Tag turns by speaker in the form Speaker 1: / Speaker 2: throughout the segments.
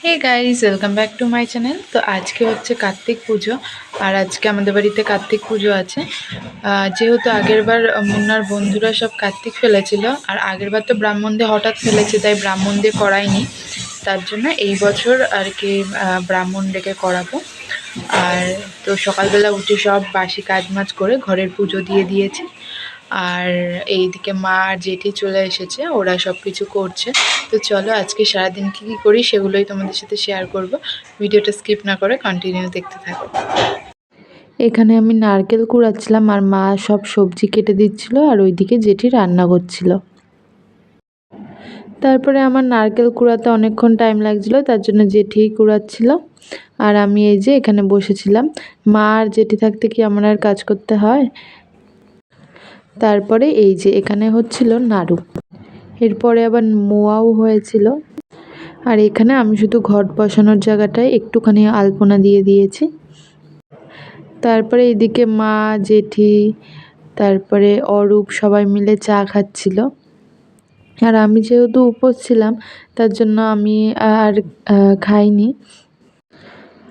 Speaker 1: Hey guys, welcome back to my channel. তো আজকে হচ্ছে কার্তিক পুজো, আর আজকে আমাদের বাড়িতে কার্তিক পুজো আছে। যেহেতু আগেরবার মুন্নার বন্ধুরা সব কার্তিক ফেলেছিল, আর আগেরবার তো ব্রাহ্মণ দিয়ে হঠাৎ ফেলেছে, তাই ব্রাহ্মণ দিয়ে করাইনি। তার জন্য এই বছর আর কি ব্রাহ্মণ ডেকে করাবো। আর তো সকালবেলা উঠে সব বাসি কাজ মাজ করে ঘরের পুজো দিয়ে দিয়েছি। আর এইদিকে মা আর জেঠি চলে এসেছে, ওরা সব কিছু করছে। তো চলো আজকে সারাদিন কী কী করি সেগুলোই তোমাদের সাথে শেয়ার করব। ভিডিওটা স্কিপ না করে কন্টিনিউ দেখতে থাকো। এখানে আমি নারকেল কুড়াচ্ছিলাম, আর মা সব সবজি কেটে দিচ্ছিল, আর ওইদিকে জেঠি রান্না করছিল। তারপরে আমার নারকেল কুড়াতে অনেকক্ষণ টাইম লাগছিল, তার জন্য জেঠি কুড়াচ্ছিল, আর আমি এই যে এখানে বসেছিলাম। মা আর জেঠি থাকতে কি আমার আর কাজ করতে হয়। তারপরে এই যে এখানে হচ্ছিল নাড়ু, এরপরে আবার মোয়াও হয়েছিল। আর এখানে আমি শুধু ঘট বসানোর জায়গাটায় একটুখানি আলপনা দিয়ে দিয়েছি। তারপরে এদিকে মা, জেঠি, তারপরে অরূপ সবাই মিলে চা খাচ্ছিল। আর আমি যেহেতু উপোস ছিলাম, তার জন্য আমি আর খাইনি।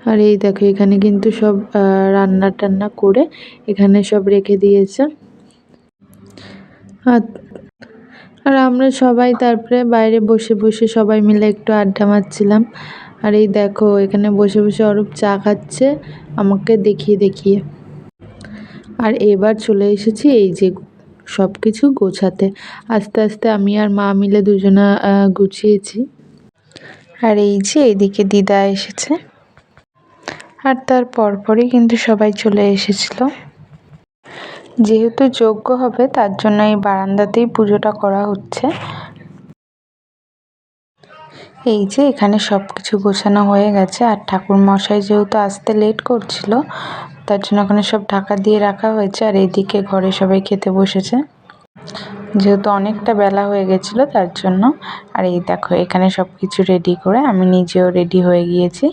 Speaker 1: আর এই দেখো এখানে কিন্তু সব রান্না টান্না করে এখানে সব রেখে দিয়েছে। আর আমরা সবাই তারপরে বাইরে বসে বসে সবাই মিলে একটু আড্ডা মারছিলাম। আর এই দেখো এখানে বসে বসে অরূপ চা খাচ্ছে আমাকে দেখিয়ে দেখিয়ে। আর এবার চলে এসেছি এই যে সব কিছু গোছাতে। আস্তে আস্তে আমি আর মা মিলে দুজনা গুছিয়েছি। আর এই যে এইদিকে দিদা এসেছে, আর তার পরপরই কিন্তু সবাই চলে এসেছিল। যেহেতু যজ্ঞ হবে তার জন্য এই বারান্দাতেই পুজোটা করা হচ্ছে। এই যে এখানে সব কিছু গোছানো হয়ে গেছে, আর ঠাকুর মশাই যেহেতু আসতে লেট করছিল, তার জন্য ওখানে সব ঢাকা দিয়ে রাখা হয়েছে। আর এইদিকে ঘরে সবাই খেতে বসেছে, যেহেতু অনেকটা বেলা হয়ে গেছিলো তার জন্য। আর এই দেখো এখানে সব কিছু রেডি করে আমি নিজেও রেডি হয়ে গিয়েছি।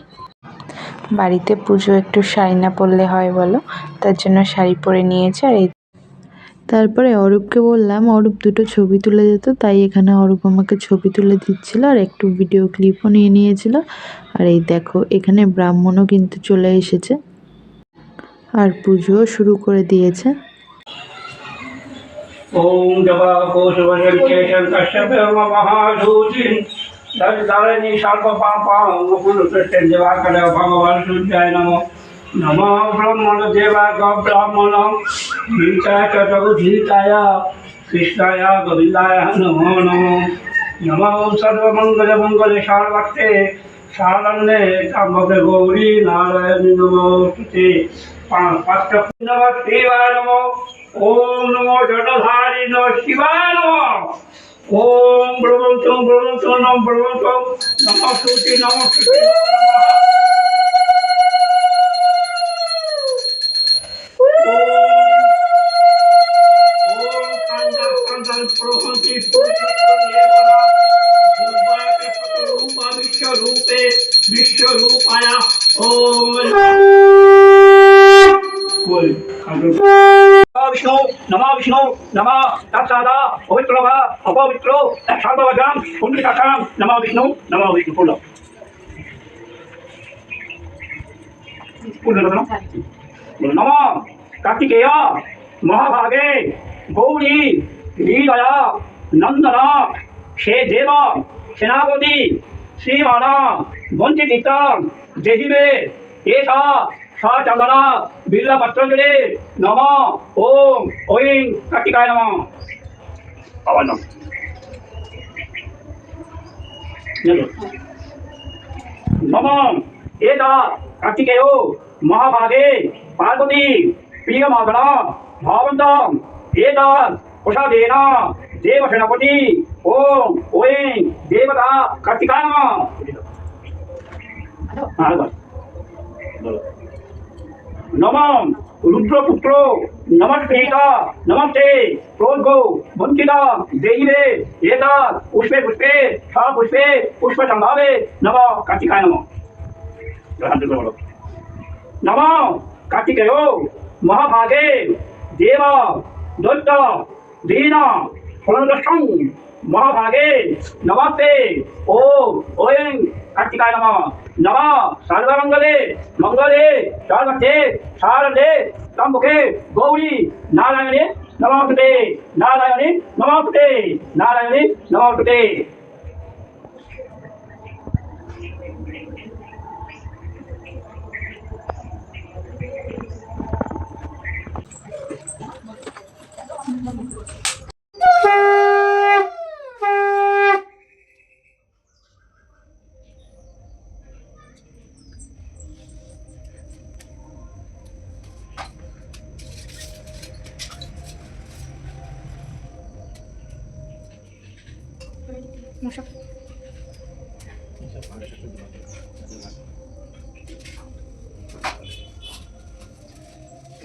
Speaker 1: বাড়িতে পুজো একটু শাড়ি না পরলে হয় বলো, তার জন্য শাড়ি পরে নিয়েছি। আর এই তারপরে অরূপকে বললাম অরূপ দুটো ছবি তুলে দিত, তাই এখানে অরূপ আমাকে ছবি তুলে দিচ্ছিল, আর একটু ভিডিও ক্লিপও নিয়ে নিয়েছিল। আর এই দেখো এখানে ব্রাহ্মণও কিন্তু চলে এসেছে, আর পুজোও শুরু করে দিয়েছে।
Speaker 2: ওম জবা কোশবর্গেশং কশ্যপেম মহাধূতিং দর্শারণি সর্বপাপাং মুকুলপ্রত্যং দেবাকরে ভগবান সূর্যায় নমঃ। নমো ব্রহ্মণ দেবায় ব্রাহ্মণ গীতায় চ জগদ্ধিতায় কৃষ্ণায় গোবিন্দায় নমো নমঃ। নমো সর্বমঙ্গল মঙ্গলে সর্বার্থে শরণ্যে ত্র্যম্বকে গৌরী নারায়ণী নমোস্তুতে। পাঁচটা নমঃ শিবায় নমঃ। ওম নমো জটাধারী নমঃ শিবায় নমঃ। ওম ব্রহ্মচং ব্রহ্মচং নম ব্রহ্মচং নমস্তুতে নমস্তুতে বিশ্বরূপে বিশ্বরূপায় ওম विष्णु नमः विष्णु नमः तत्सदा पवित्र वा अपवित्र सर्ववजाम पुण्डिकाकाम नमः विष्णु फूल नमः कार्तिकेय महाभागे गौरी लीलया नंदन शे देव सेनापति श्रीमान वंचित जहिमे एषा चंदना बिल्ला पत्रंजलि नम ओम ओं कार्तिकाय नम। नम एता कार्तिकेयो महाभागे पार्वती प्रियमागना भावंत एता प्रसादेन देव सेनापति ओम ओं देवता कार्तिकाय नम। नमः रुद्रपुत्र नमस्कृता नमस्ते प्रोद्गो वंचिता देहिवे एता पुष्पे पुष्पे सा पुष्पे पुष्प संभावे नमः कार्तिकाय नमः। नमः कार्तिकेयो महाभागे देव दत्त दीन फलदर्शं महाभागे नमस्ते ओम ओं कार्तिकाय नमः नमः सर्वमंगले मंगले सर्वते सारदे त्र्यंबके गौरी नारायणे नमोस्तुते नारायणे नमोस्तुते नारायणे नमोस्तुते।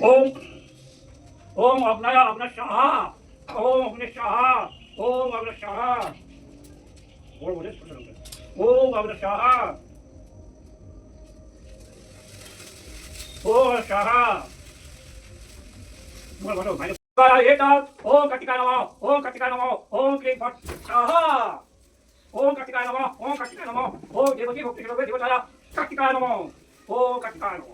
Speaker 2: ओम ओम अग्नय अग्नशाहा ओम अग्नशाहा ओम अग्नशाहा ओम अग्नशाहा ओम शाहा ओम कार्तिकाय नमः ओम कार्तिकाय नमः ओम क्लीं फट् स्वाहा ओम कार्तिकाय नमः ओम कार्तिकाय नमः ओम देवकी भक्ति देवताय कार्तिकाय नमः ओम कार्तिकाय नमः।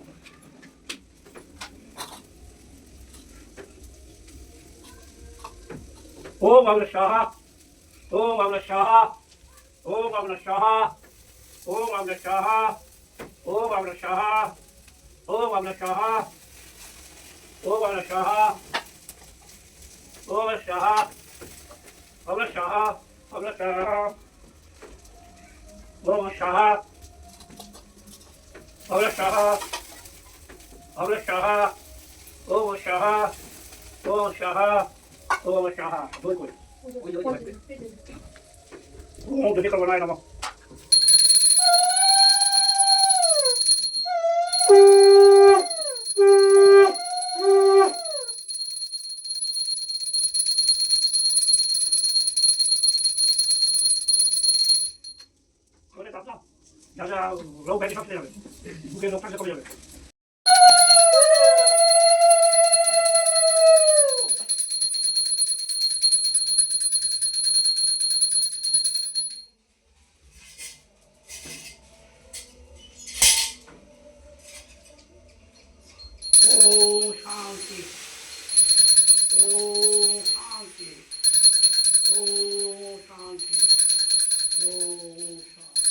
Speaker 2: ओम अग्नशाहा ओम अग्नशाहा ओम अग्नशाहा ओम अग्नशाहा ओम अग्नशाहा ओम अग्नशाहा ओम अग्नशाहा ओम अग्नशाहा अग्नशाहा अग्नशाहा ओम अग्नशाहा अग्नशाहा अग्नशाहा ओम अग्नशाहा ओम अग्नशाहा ओम शाहा बोल बोल ओम गति करवाना है नमः बोले पापा जा लोग बैठ सकते हैं बुके लोग से कम जावे। ओम शांति ओम शांति ओम शांति ओम शांति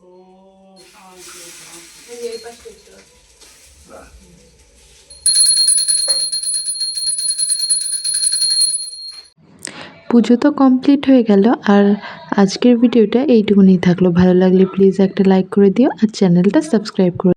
Speaker 2: ओम शांति
Speaker 1: পুজো তো কমপ্লিট হয়ে গেল। আর আজকের ভিডিওটা এইটুকুনি থাকলো। ভালো লাগলে প্লিজ একটা লাইক করে দিও আর চ্যানেলটা সাবস্ক্রাইব করে